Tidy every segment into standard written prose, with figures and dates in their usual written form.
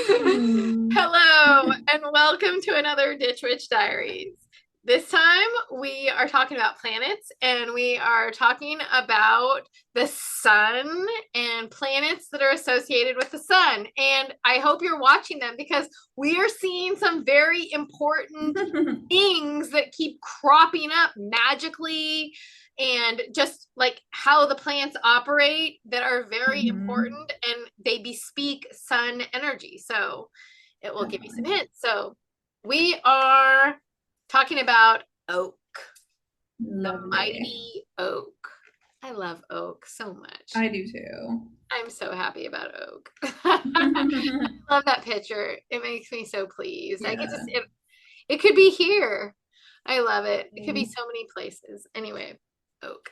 Hello, and welcome to another Ditch Witch Diaries. This time we are talking about planets and we are talking about the sun and planets that are associated with the sun. And I hope you're watching them because we are seeing some very important things that keep cropping up magically and just like how the plants operate that are very important and they bespeak sun energy. So it will give you some hints. So we are talking about oak, the mighty oak. I love oak so much. I do too. I'm so happy about oak. I love that picture. It makes me so pleased. Yeah. Like it could be here. I love it. It could be so many places. Anyway, oak.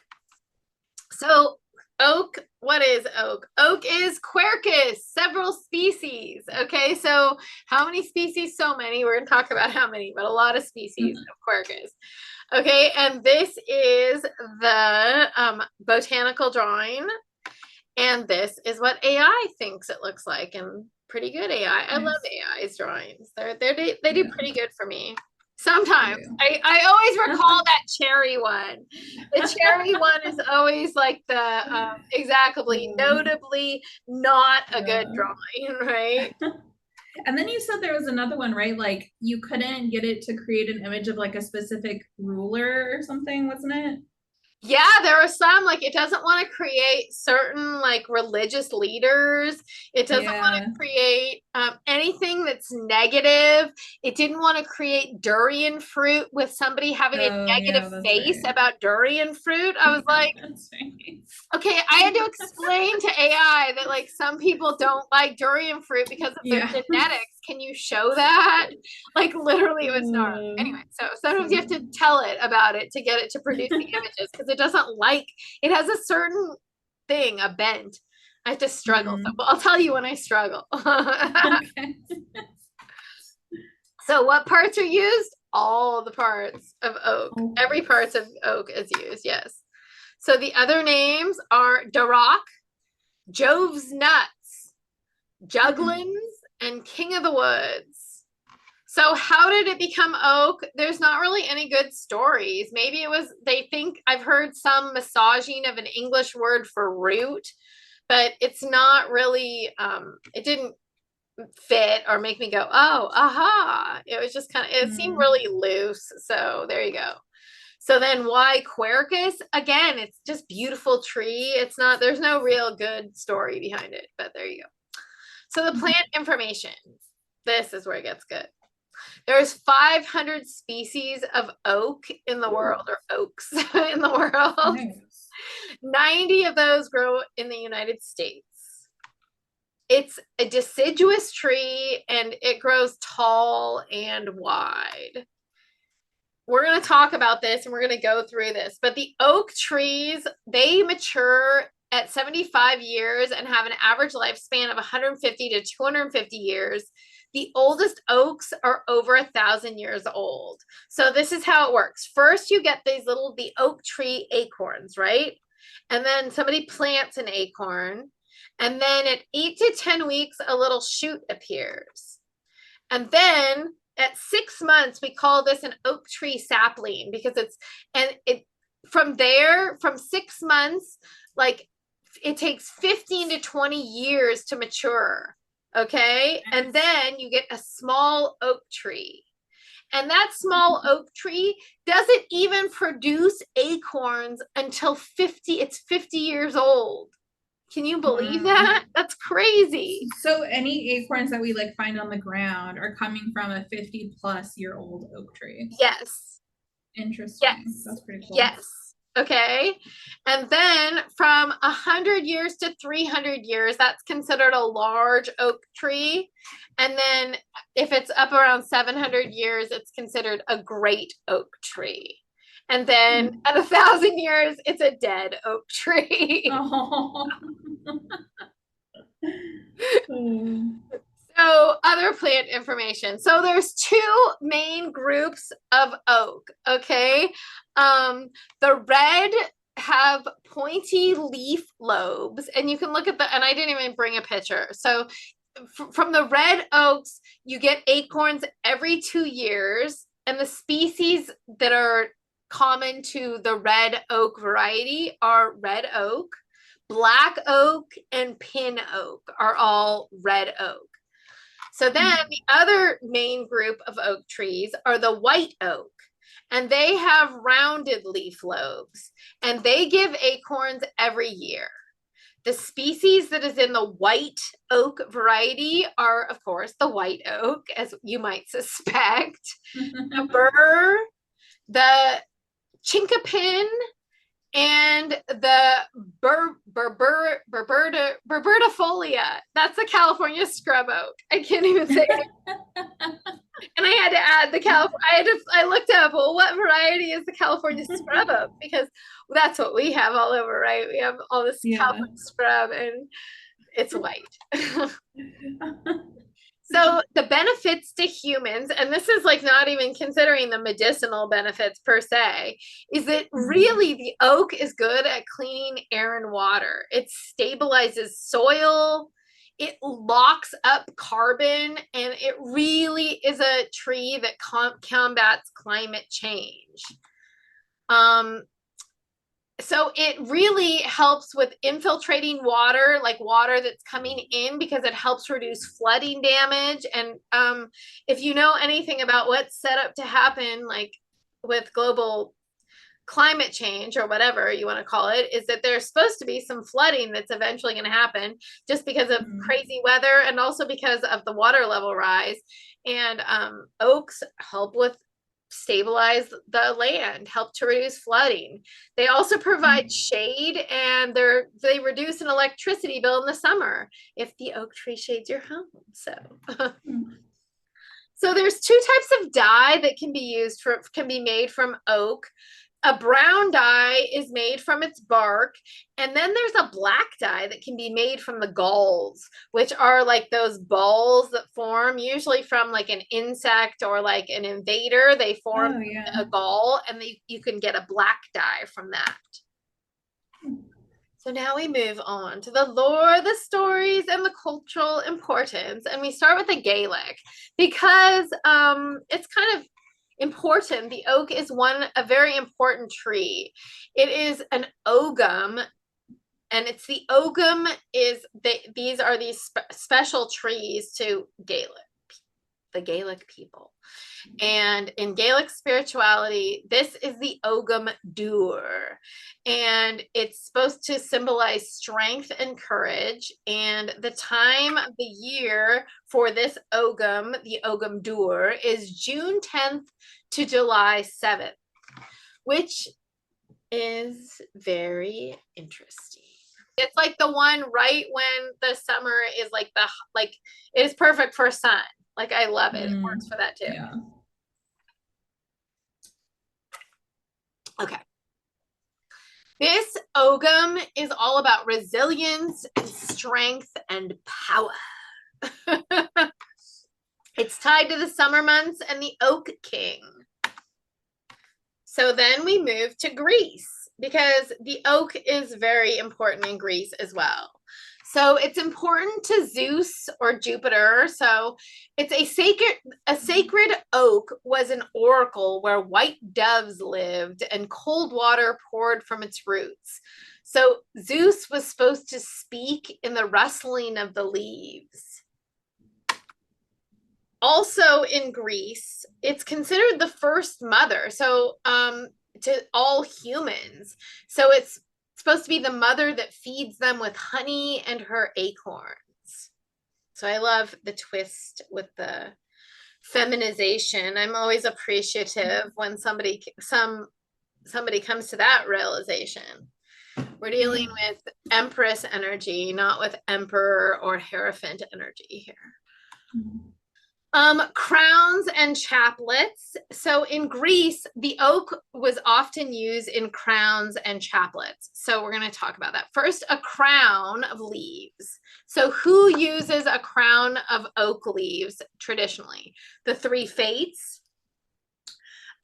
So oak, what is oak? Oak is Quercus, several species. Okay, so how many species? So many. We're going to talk about how many, but a lot of species of Quercus. Okay, and this is the botanical drawing. And this is what AI thinks it looks like. And pretty good AI. I love AI's drawings. They do pretty good for me. Sometimes I always recall that cherry one. The cherry one is always like the exactly notably not a good drawing, right? And then you said there was another one, right? Like you couldn't get it to create an image of like a specific ruler or something, wasn't it? Yeah, there are some like it doesn't want to create certain like religious leaders. It doesn't want to create anything that's negative. It didn't want to create durian fruit with somebody having a negative face about durian fruit. I was like, okay, I had to explain to AI that like some people don't like durian fruit because of their genetics. Can you show that? Like literally it was gnarly. Anyway, so sometimes you have to tell it about it to get it to produce the images because it doesn't like, it has a certain thing, a bent. I have to struggle. So I'll tell you when I struggle. So what parts are used? All the parts of oak. Every part of oak is used, yes. So the other names are Darroch, Jove's Nuts, Juglins, and King of the Woods. So how did it become oak? There's not really any good stories. Maybe it was, they think, I've heard some massaging of an English word for root, but it's not really, it didn't fit or make me go, oh, aha. It was just kind of, it seemed really loose. So there you go. So then why Quercus? Again, it's just beautiful tree. It's not, there's no real good story behind it, but there you go. So the plant information, this is where it gets good. There's 500 species of oak in the world, or oaks in the world. 90 of those grow in the United States. It's a deciduous tree and it grows tall and wide. We're going to talk about this and we're going to go through this, but the oak trees, they mature at 75 years and have an average lifespan of 150 to 250 years. The oldest oaks are over 1,000 years old. So this is how it works. First, you get these the oak tree acorns, right? And then somebody plants an acorn. And then at 8 to 10 weeks, a little shoot appears. And then at 6 months, we call this an oak tree sapling because from there, from 6 months, like it takes 15 to 20 years to mature. Okay. And then you get a small oak tree. And that small oak tree doesn't even produce acorns until 50, it's 50 years old. Can you believe that? That's crazy. So any acorns that we like find on the ground are coming from a 50-plus-year-old oak tree. Yes. Interesting. Yes. That's pretty cool. Yes. Okay. And then from 100 years to 300 years, that's considered a large oak tree. And then if it's up around 700 years, it's considered a great oak tree. And then at 1,000 years, it's a dead oak tree. So other plant information. So there's two main groups of oak, okay? The red have pointy leaf lobes, and you can look at and I didn't even bring a picture. So from the red oaks, you get acorns every 2 years, and the species that are common to the red oak variety are red oak, black oak, and pin oak are all red oak. So then the other main group of oak trees are the white oak, and they have rounded leaf lobes, and they give acorns every year. The species that is in the white oak variety are, of course, the white oak, as you might suspect, the burr, the chinkapin, and the Berbertifolia. That's the California scrub oak. I can't even say it. And I had to add the California. I looked up, well, what variety is the California scrub oak? Because that's what we have all over, right? We have all this California scrub, and it's white. So the benefits to humans, and this is like not even considering the medicinal benefits per se, is that really the oak is good at cleaning air and water. It stabilizes soil, it locks up carbon, and it really is a tree that combats climate change. So it really helps with infiltrating water, like water that's coming in, because it helps reduce flooding damage. And if you know anything about what's set up to happen, like with global climate change or whatever you want to call it, is that there's supposed to be some flooding that's eventually going to happen just because of crazy weather, and also because of the water level rise. And oaks help with stabilize the land, help to reduce flooding. They also provide shade, and they reduce an electricity bill in the summer if the oak tree shades your home. So so there's two types of dye that can be made from oak. A brown dye is made from its bark, and then there's a black dye that can be made from the galls, which are like those balls that form usually from like an insect or like an invader. They form a gall, and you can get a black dye from that. So now we move on to the lore, the stories, and the cultural importance, and we start with the Gaelic because it's kind of important. The oak is a very important tree. It is an ogum, and it's the ogum these are these special trees to the Gaelic people. And in Gaelic spirituality, this is the ogum dúr, and it's supposed to symbolize strength and courage. And the time of the year for this ogum, the ogum dúr, is June 10th to July 7th, which is very interesting. It's like the one right when the summer is like it is perfect for sun. Like, I love it. It works for that too. Yeah. Okay. This ogum is all about resilience and strength and power. It's tied to the summer months and the oak king. So then we move to Greece, because the oak is very important in Greece as well. So it's important to Zeus or Jupiter. So it's a sacred oak was an oracle where white doves lived and cold water poured from its roots. So Zeus was supposed to speak in the rustling of the leaves. Also in Greece, it's considered the first mother, so to all humans. So it's supposed to be the mother that feeds them with honey and her acorns. So I love the twist with the feminization. I'm always appreciative when somebody comes to that realization. We're dealing with empress energy, not with emperor or hierophant energy here. Crowns and chaplets. So in Greece, the oak was often used in crowns and chaplets. So we're going to talk about that. First, a crown of leaves. So who uses a crown of oak leaves traditionally? The three fates,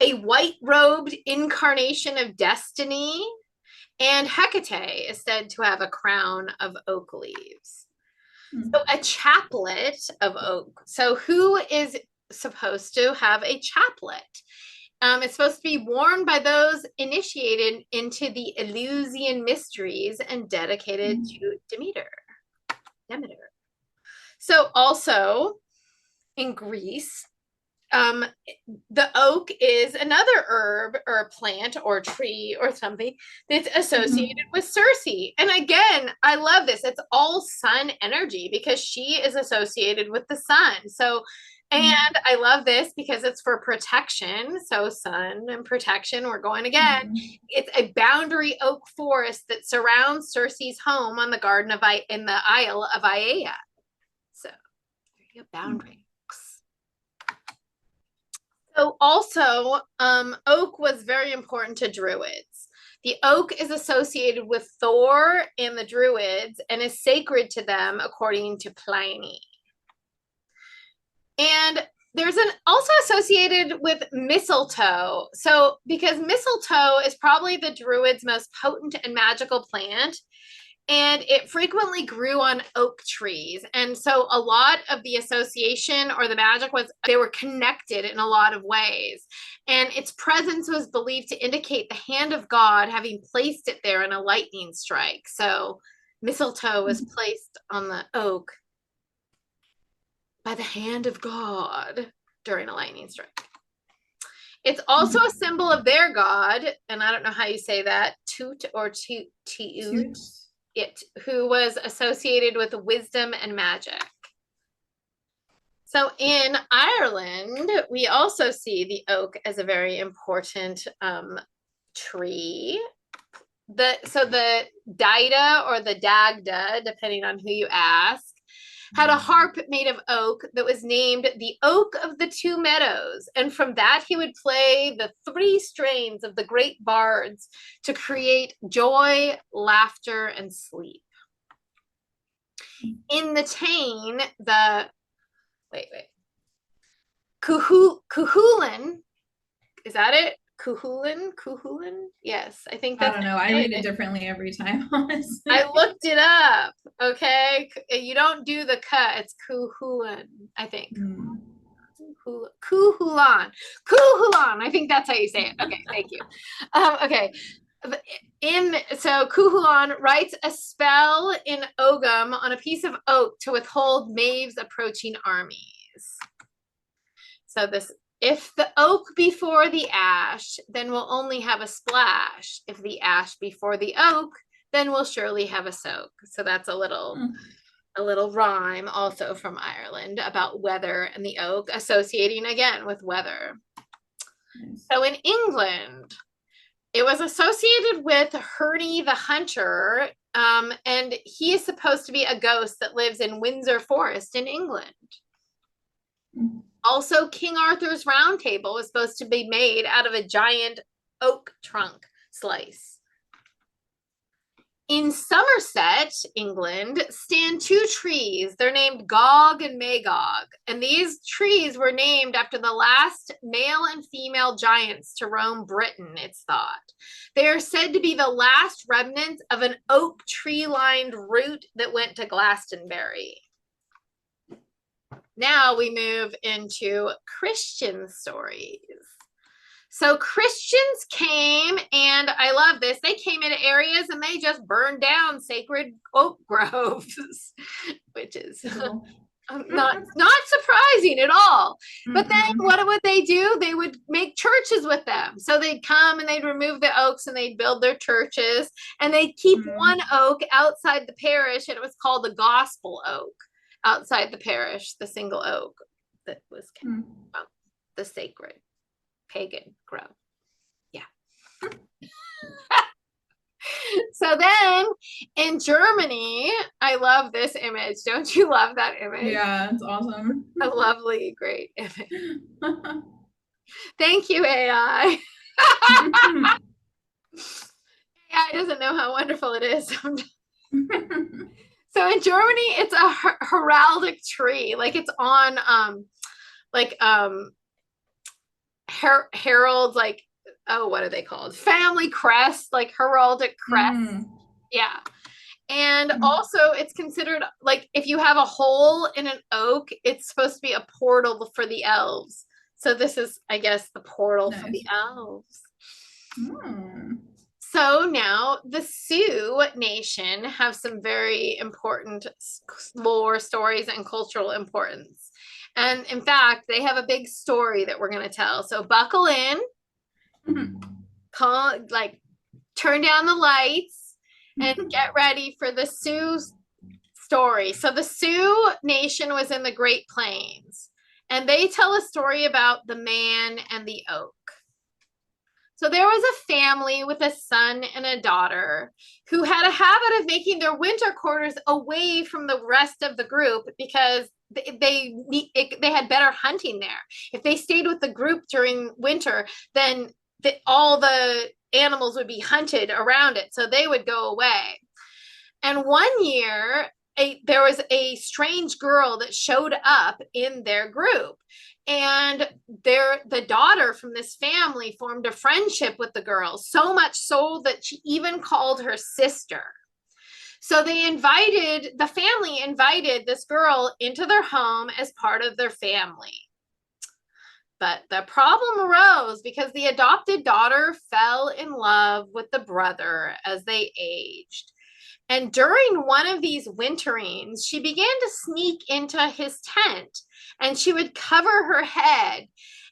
a white-robed incarnation of destiny, and Hecate is said to have a crown of oak leaves. So a chaplet of oak. So who is supposed to have a chaplet? It's supposed to be worn by those initiated into the Eleusinian mysteries and dedicated to Demeter. So also in Greece, the oak is another herb or plant or tree or something that's associated with Circe. And again, I love this. It's all sun energy because she is associated with the sun. So, and I love this because it's for protection. So sun and protection, we're going again. It's a boundary oak forest that surrounds Circe's home on the garden of in the Isle of Aiaia. So there you go, boundary. So also, oak was very important to Druids. The oak is associated with Thor and the Druids and is sacred to them according to Pliny. And there's also associated with mistletoe. So because mistletoe is probably the Druids' most potent and magical plant, and it frequently grew on oak trees. And so a lot of the association or the magic was they were connected in a lot of ways. And its presence was believed to indicate the hand of God having placed it there in a lightning strike. So mistletoe was placed on the oak by the hand of God during a lightning strike. It's also a symbol of their god, and I don't know how you say that, Toot or Toot. Who was associated with wisdom and magic. So in Ireland, we also see the oak as a very important tree. So the Dida or the Dagda, depending on who you ask, had a harp made of oak that was named the Oak of the Two Meadows. And from that, he would play the 3 strains of the great bards to create joy, laughter, and sleep. In the Tane, Cuchulainn, is that it? Cuchulainn? Yes, I think that's I don't know. I read it differently every time, honestly. I looked it up, okay? You don't do the cut, it's Cuchulainn, I think. Cuchulainn, I think that's how you say it. Okay, thank you. Okay. So Cuchulainn writes a spell in Ogham on a piece of oak to withhold Maeve's approaching armies. So this, if the oak before the ash, then we'll only have a splash. If the ash before the oak, then we'll surely have a soak. So that's a little rhyme also from Ireland about weather and the oak, associating again with weather. So in England, it was associated with Herne the Hunter, and he is supposed to be a ghost that lives in Windsor Forest in England. Also, King Arthur's Round Table was supposed to be made out of a giant oak trunk slice. In Somerset, England, stand 2 trees. They're named Gog and Magog. And these trees were named after the last male and female giants to roam Britain, it's thought. They are said to be the last remnants of an oak tree-lined route that went to Glastonbury. Now we move into Christian stories. So Christians came, and I love this, they came into areas and they just burned down sacred oak groves, which is not surprising at all. But then what would they do? They would make churches with them. So they'd come and they'd remove the oaks and they'd build their churches, and they'd keep one oak outside the parish, and it was called the gospel oak outside the parish, the single oak that was the sacred pagan grove. Yeah. So then in Germany, I love this image. Don't you love that image? Yeah, it's awesome. A lovely, great image. Thank you, AI. AI doesn't know how wonderful it is. So in Germany, it's a heraldic tree. Like it's on heralds, like, oh, what are they called? Family crest, like heraldic crest. Yeah. And also it's considered like if you have a hole in an oak, it's supposed to be a portal for the elves. So this is, I guess, the portal for the elves. So now the Sioux Nation have some very important lore stories and cultural importance. And in fact, they have a big story that we're going to tell. So buckle in, like turn down the lights and get ready for the Sioux story. So the Sioux Nation was in the Great Plains, and they tell a story about the man and the oak. So there was a family with a son and a daughter who had a habit of making their winter quarters away from the rest of the group because they had better hunting there. If they stayed with the group during winter, then all the animals would be hunted around it, so they would go away. And one year, there was a strange girl that showed up in their group, and the daughter from this family formed a friendship with the girl, so much so that she even called her sister. So the family invited this girl into their home as part of their family. But the problem arose because the adopted daughter fell in love with the brother as they aged. And during one of these winterings, she began to sneak into his tent, and she would cover her head.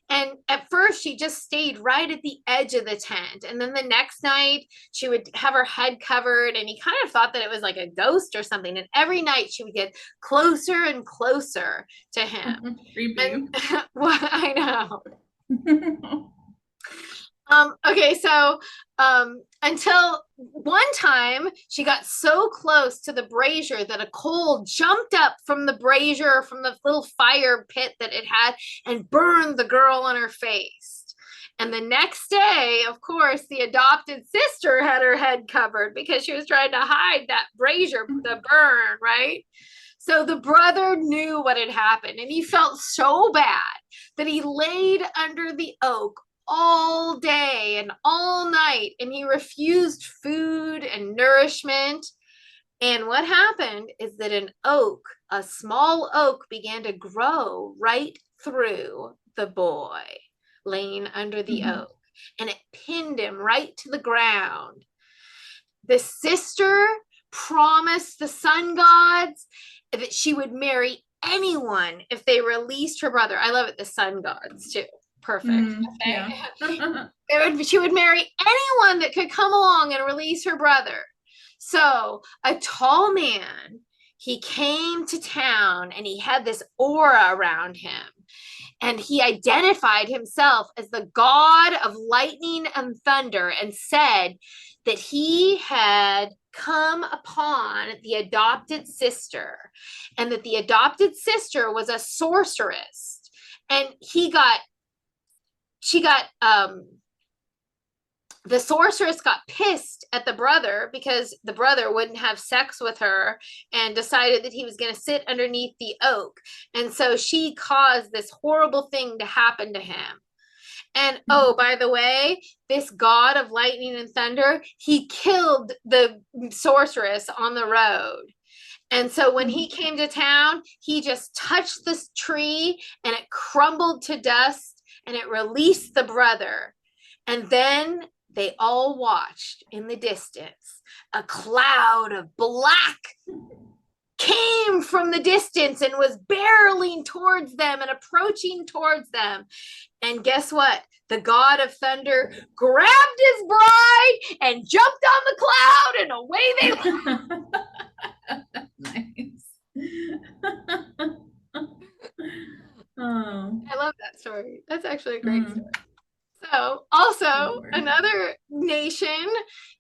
And at first, she just stayed right at the edge of the tent. And then the next night, she would have her head covered, and he kind of thought that it was like a ghost or something. And every night, she would get closer and closer to him. Creepy. Well, I know. Okay, so until one time she got so close to the brazier that a coal jumped up from the brazier, from the little fire pit that it had, and burned the girl on her face. And the next day, of course, the adopted sister had her head covered because she was trying to hide that brazier, the burn, right? So the brother knew what had happened, and he felt so bad that he laid under the oak all day and all night, and he refused food and nourishment. And what happened is that a small oak, began to grow right through the boy laying under the oak, and it pinned him right to the ground. The sister promised the sun gods that she would marry anyone if they released her brother. I love it, the sun gods too. Perfect. Okay. Yeah. She would marry anyone that could come along and release her brother. So a tall man, he came to town, and he had this aura around him, and he identified himself as the god of lightning and thunder, and said that he had come upon the adopted sister, and that the adopted sister was a sorceress, and the sorceress got pissed at the brother because the brother wouldn't have sex with her, and decided that he was going to sit underneath the oak. And so she caused this horrible thing to happen to him. And oh, by the way, this god of lightning and thunder, he killed the sorceress on the road. And so when he came to town, he just touched this tree, and it crumbled to dust, and it released the brother. And then they all watched in the distance. A cloud of black came from the distance and was barreling towards them and approaching towards them. And guess what? The god of thunder grabbed his bride and jumped on the cloud, and away they went. Nice. Oh. I love that story. That's actually a great story. So also another nation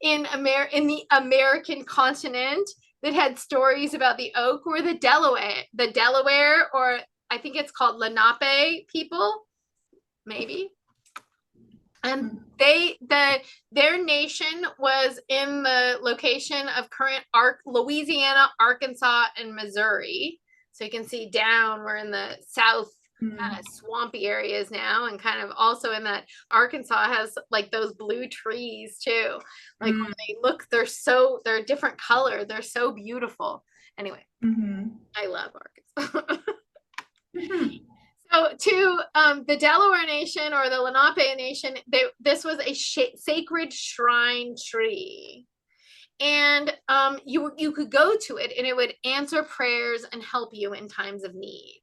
in the American continent that had stories about the oak were the Delaware, or I think it's called Lenape people, maybe. And their nation was in the location of current Louisiana, Arkansas, and Missouri. So you can see down, we're in the Mm. swampy areas now, and kind of also in that Arkansas has like those blue trees too. Like when they look, they're a different color. They're so beautiful. Anyway, I love Arkansas. So to the Delaware Nation or the Lenape Nation, this was a sacred shrine tree. And you could go to it and it would answer prayers and help you in times of need.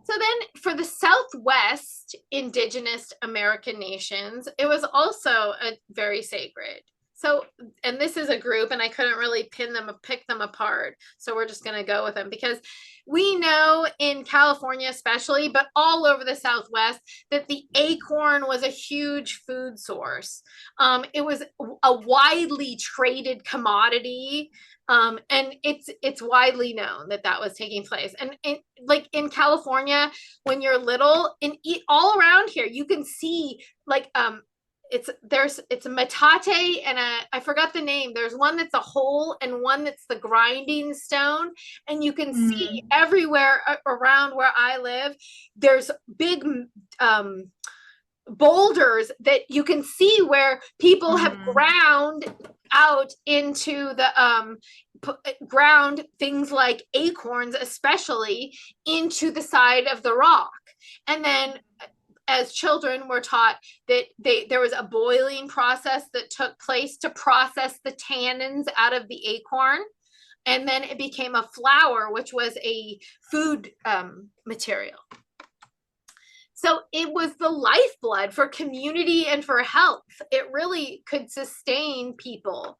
So then for the Southwest indigenous American nations, it was also a very sacred. So, and this is a group, and I couldn't really pick them apart. So we're just going to go with them because we know in California, especially, but all over the Southwest, that the acorn was a huge food source. It was a widely traded commodity. And it's widely known that that was taking place. And like in California, when you're little, all around here, you can see like it's a metate and I forgot the name. There's one that's a hole and one that's the grinding stone, and you can see everywhere around where I live. There's big boulders that you can see where people have ground out into the ground things like acorns, especially into the side of the rock. And then as children were taught that there was a boiling process that took place to process the tannins out of the acorn. And then it became a flour, which was a food material. So it was the lifeblood for community and for health. It really could sustain people.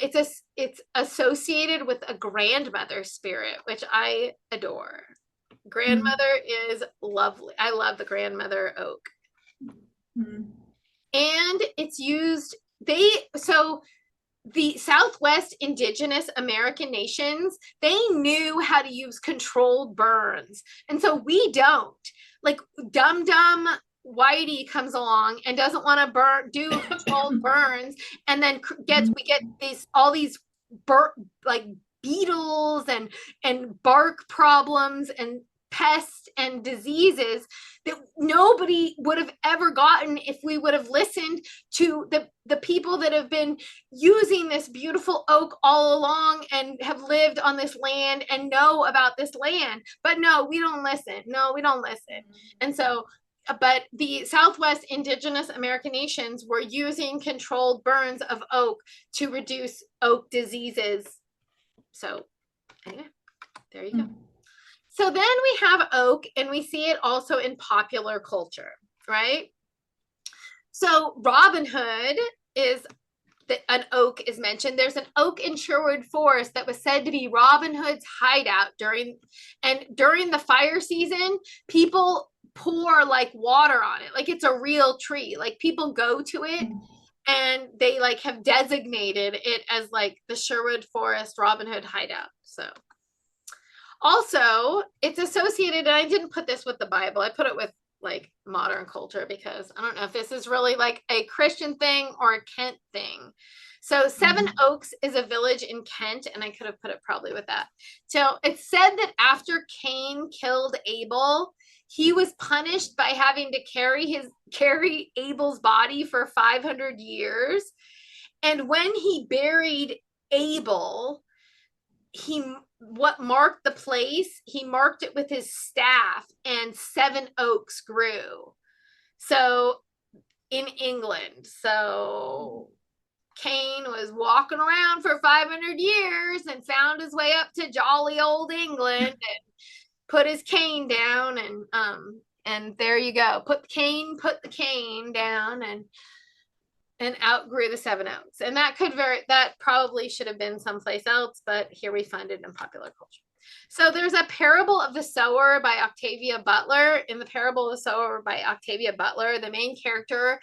It's associated with a grandmother spirit, which I adore. Grandmother is lovely. I love the grandmother oak. And it's used, so the Southwest indigenous American nations, they knew how to use controlled burns. And so we don't. Like dumb Whitey comes along and doesn't want to do controlled burns, and then we get all these like beetles and bark problems and pests and diseases that nobody would have ever gotten if we would have listened to the people that have been using this beautiful oak all along and have lived on this land and know about this land. But no, we don't listen. And so, but the Southwest indigenous American nations were using controlled burns of oak to reduce oak diseases. So anyway, there you go. So then we have oak, and we see it also in popular culture, right? So Robin Hood is an oak is mentioned. There's an oak in Sherwood Forest that was said to be Robin Hood's hideout during the fire season. People pour like water on it, like it's a real tree. Like people go to it, and they like have designated it as like the Sherwood Forest Robin Hood hideout. So. Also, it's associated, and I didn't put this with the Bible. I put it with like modern culture because I don't know if this is really like a Christian thing or a Kent thing. So Seven Oaks is a village in Kent, and I could have put it probably with that. So it's said that after Cain killed Abel, he was punished by having to carry Abel's body for 500 years. And when he buried Abel, what marked the place, he marked it with his staff, and 7 oaks grew. So in England, so Cain was walking around for 500 years and found his way up to jolly old England and put his cane down, and there you go. Put the cane down and outgrew the 7 oaks. And that probably should have been someplace else, but here we find it in popular culture. So there's a parable of the sower by Octavia Butler. In the parable of the sower by Octavia Butler, the main character,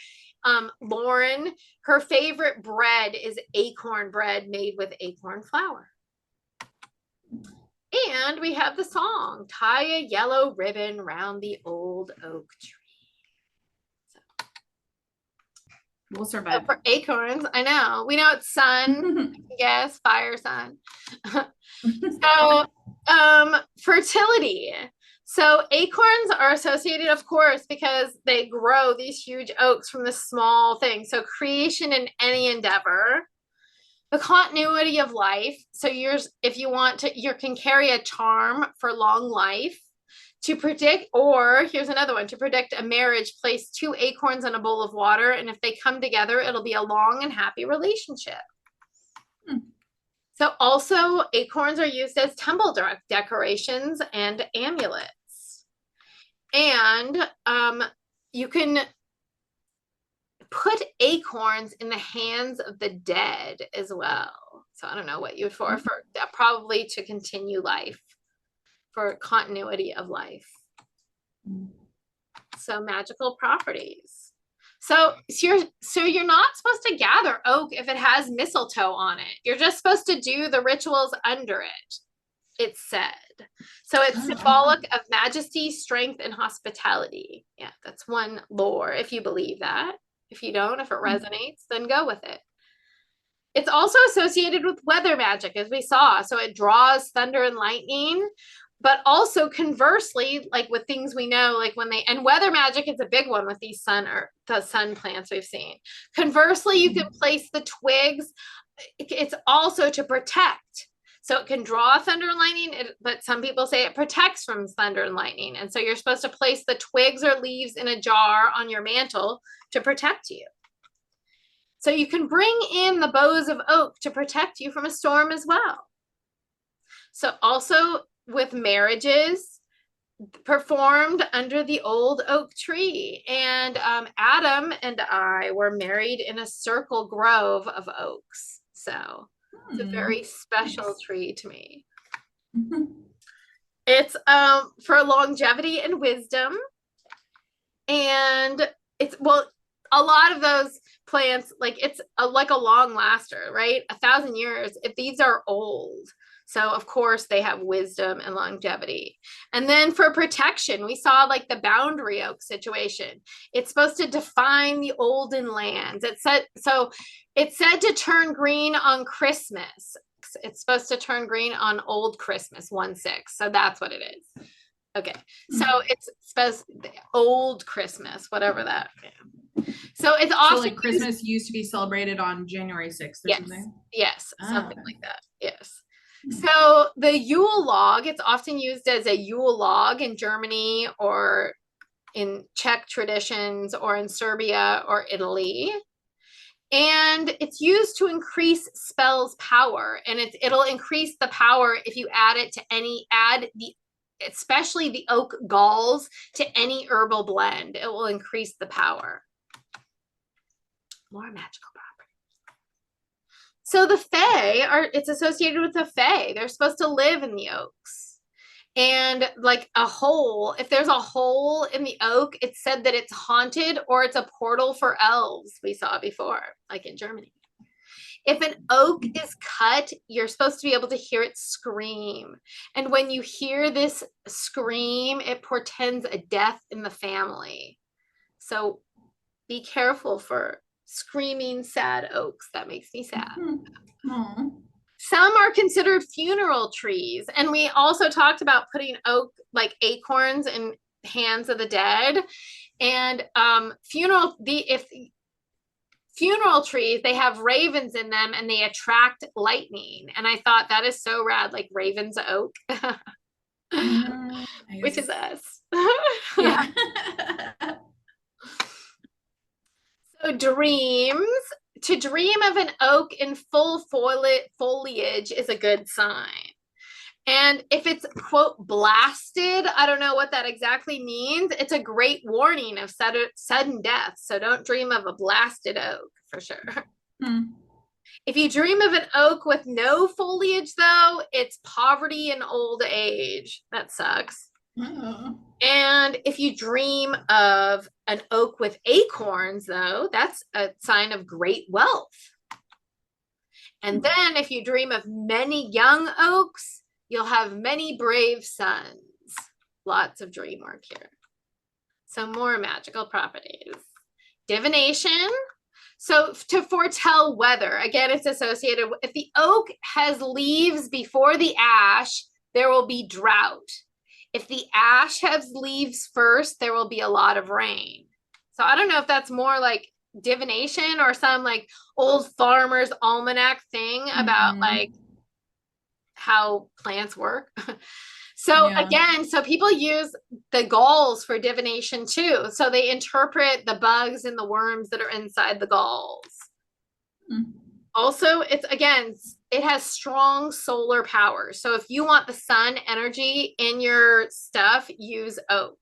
Lauren, her favorite bread is acorn bread made with acorn flour. And we have the song, tie a yellow ribbon round the old oak tree. We'll survive. For acorns, I know. We know it's sun. Yes, fire, sun. So, fertility. So acorns are associated, of course, because they grow these huge oaks from the small thing. So creation in any endeavor, the continuity of life. So if you want to, you can carry a charm for long life. To predict, or here's another one, to predict a marriage, place 2 acorns in a bowl of water, and if they come together, it'll be a long and happy relationship. So also acorns are used as temple decorations and amulets. And you can put acorns in the hands of the dead as well. So I don't know what you'd for probably to continue life, for continuity of life. So magical properties. So you're not supposed to gather oak if it has mistletoe on it. You're just supposed to do the rituals under it, it's said. So it's symbolic of majesty, strength, and hospitality. Yeah, that's one lore, if you believe that. If you don't, if it resonates, then go with it. It's also associated with weather magic, as we saw. So it draws thunder and lightning, but also conversely, like with things we know, like and weather magic is a big one with these the sun plants we've seen. Conversely, you can place the twigs. It's also to protect. So it can draw thunder and lightning, but some people say it protects from thunder and lightning. And so you're supposed to place the twigs or leaves in a jar on your mantle to protect you. So you can bring in the boughs of oak to protect you from a storm as well. So also with marriages performed under the old oak tree. And Adam and I were married in a circle grove of oaks. So it's a very special tree to me. It's for longevity and wisdom. And it's, well, a lot of those plants, like it's like a long laster, right? 1,000 years, if these are old. So of course they have wisdom and longevity. And then for protection, we saw like the boundary oak situation. It's supposed to define the olden lands. It said to turn green on Christmas. It's supposed to turn green on old Christmas, 1/6. So that's what it is. Okay. So it's supposed old Christmas, whatever that. Yeah. So it's also like Christmas used to be celebrated on January 6th or something? Yes, something like that. Yes. So the Yule log, it's often used as a Yule log in Germany or in Czech traditions or in Serbia or Italy. And it's used to increase spells power, and it'll increase the power if you add it to especially the oak galls to any herbal blend. It will increase the power. More magical properties. So the Fae it's associated with the Fae. They're supposed to live in the oaks. And like if there's a hole in the oak, it's said that it's haunted or it's a portal for elves, we saw before, like in Germany. If an oak is cut, you're supposed to be able to hear it scream. And when you hear this scream, it portends a death in the family. So be careful for screaming sad oaks. That makes me sad. Some are considered funeral trees. And we also talked about putting oak, like acorns, in hands of the dead. And funeral trees, they have ravens in them and they attract lightning. And I thought that is so rad, like ravens oak. Which is us. Yeah. So dreams. To dream of an oak in full foliage is a good sign. And if it's, quote, blasted, I don't know what that exactly means. It's a great warning of sudden death. So don't dream of a blasted oak, for sure. If you dream of an oak with no foliage, though, it's poverty and old age. That sucks. And if you dream of an oak with acorns, though, that's a sign of great wealth. And then if you dream of many young oaks, you'll have many brave sons. Lots of dream work here. So more magical properties. Divination. So to foretell weather, again, it's associated with, if the oak has leaves before the ash, there will be drought. If the ash has leaves first, there will be a lot of rain. So I don't know if that's more like divination or some like old farmer's almanac thing about like how plants work. So Yeah. again, so people use the galls for divination too. So they interpret the bugs and the worms that are inside the galls. Also, it's again, it has strong solar power. So if you want the sun energy in your stuff, use oak.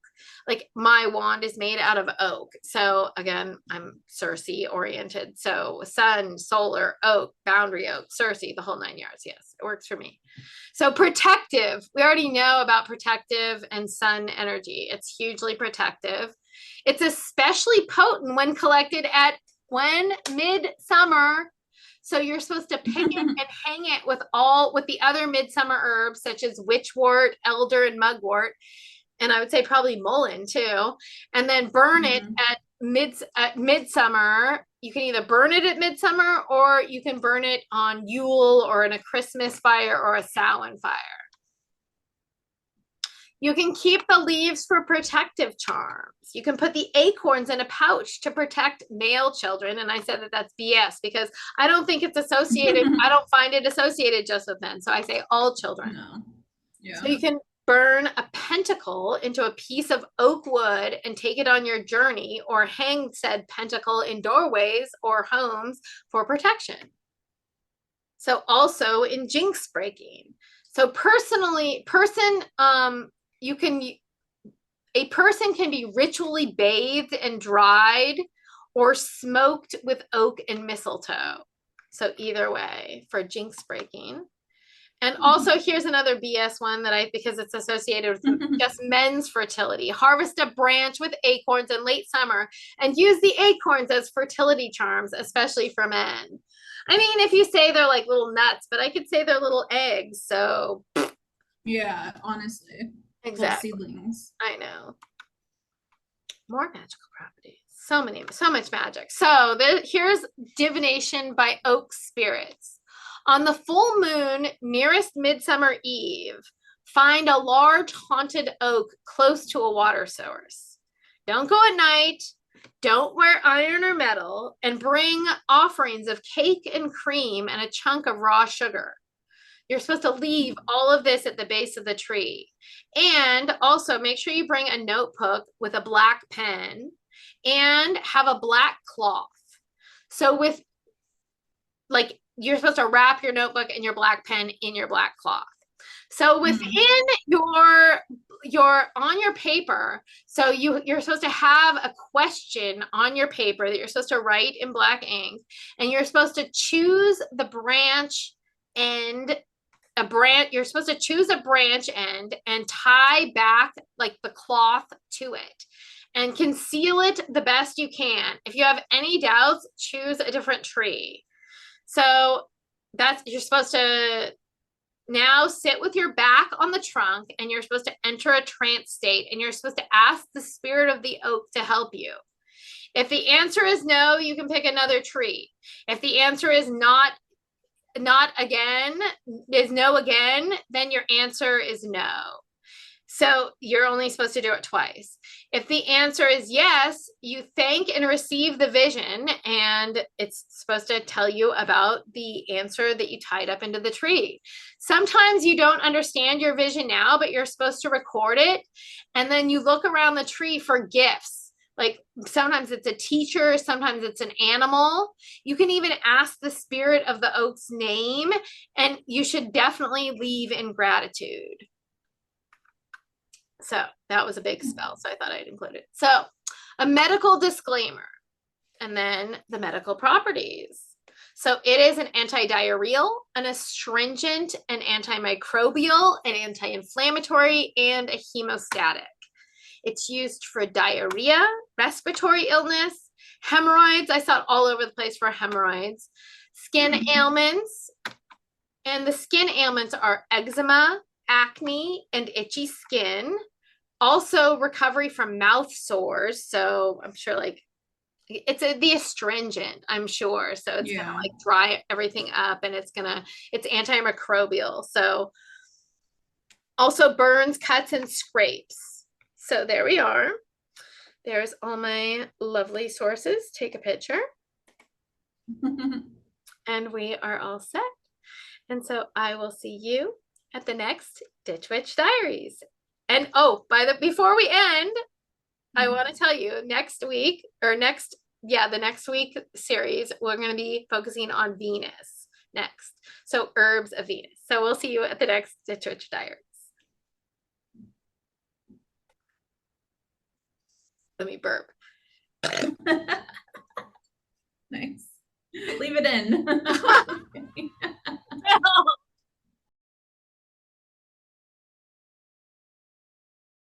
Like my wand is made out of oak. So again, I'm Circe oriented. So sun, solar, oak, boundary oak, Circe, the whole 9 yards. Yes, it works for me. So protective, we already know about protective and sun energy. It's hugely protective. It's especially potent when collected at midsummer. So you're supposed to pick it and hang it with the other midsummer herbs, such as witchwort, elder, and mugwort. And I would say probably mullein too. And then burn it at midsummer. You can either burn it at midsummer or you can burn it on Yule or in a Christmas fire or a Samhain fire. You can keep the leaves for protective charms. You can put the acorns in a pouch to protect male children. And I said that that's BS because I don't think it's associated. I don't find it associated just with men. So I say all children. No. Yeah. So you can burn a pentacle into a piece of oak wood and take it on your journey, or hang said pentacle in doorways or homes for protection. So also in jinx breaking. So a person can be ritually bathed and dried or smoked with oak and mistletoe. So either way for jinx breaking. And also here's another BS one that because it's associated with just men's fertility. Harvest a branch with acorns in late summer and use the acorns as fertility charms, especially for men. I mean, if you say they're like little nuts, but I could say they're little eggs. So yeah, honestly. Exactly. Little seedlings. I know. More magical properties. So much magic. So here's divination by oak spirits. On the full moon nearest Midsummer Eve, find a large haunted oak close to a water source. Don't go at night. Don't wear iron or metal, and bring offerings of cake and cream and a chunk of raw sugar. You're supposed to leave all of this at the base of the tree. And also make sure you bring a notebook with a black pen and have a black cloth. So with like, you're supposed to wrap your notebook and your black pen in your black cloth. So within on your paper, so you're supposed to have a question on your paper that you're supposed to write in black ink, and you're supposed to choose the branch end. You're supposed to choose a branch end and tie back like the cloth to it and conceal it the best you can. If you have any doubts, choose a different tree. So you're supposed to now sit with your back on the trunk, and you're supposed to enter a trance state, and you're supposed to ask the spirit of the oak to help you. If the answer is no, you can pick another tree. If the answer is not again, is no again, then your answer is no. So you're only supposed to do it twice. If the answer is yes, you thank and receive the vision, and it's supposed to tell you about the answer that you tied up into the tree. Sometimes you don't understand your vision now, but you're supposed to record it, and then you look around the tree for gifts. Like sometimes it's a teacher, sometimes it's an animal. You can even ask the spirit of the oak's name, and you should definitely leave in gratitude. So that was a big spell, so I thought I'd include it. So a medical disclaimer, and then the medical properties. So it is an antidiarrheal, an astringent, an antimicrobial, an anti-inflammatory, and a hemostatic. It's used for diarrhea, respiratory illness, hemorrhoids. I saw it all over the place for hemorrhoids, skin ailments. And the skin ailments are eczema, acne, and itchy skin. Also recovery from mouth sores. So I'm sure like it's the astringent, I'm sure. So it's gonna like dry everything up, and it's antimicrobial. So Also burns, cuts, and scrapes. So there we are. There's all my lovely sources. Take a picture. And we are all set. And so I will see you at the next Ditch Witch Diaries. And oh, before we end, I want to tell you next week the next week series, we're going to be focusing on Venus next. So herbs of Venus. So we'll see you at the next Ditch Witch Diaries. Let me burp. Nice. Leave it in.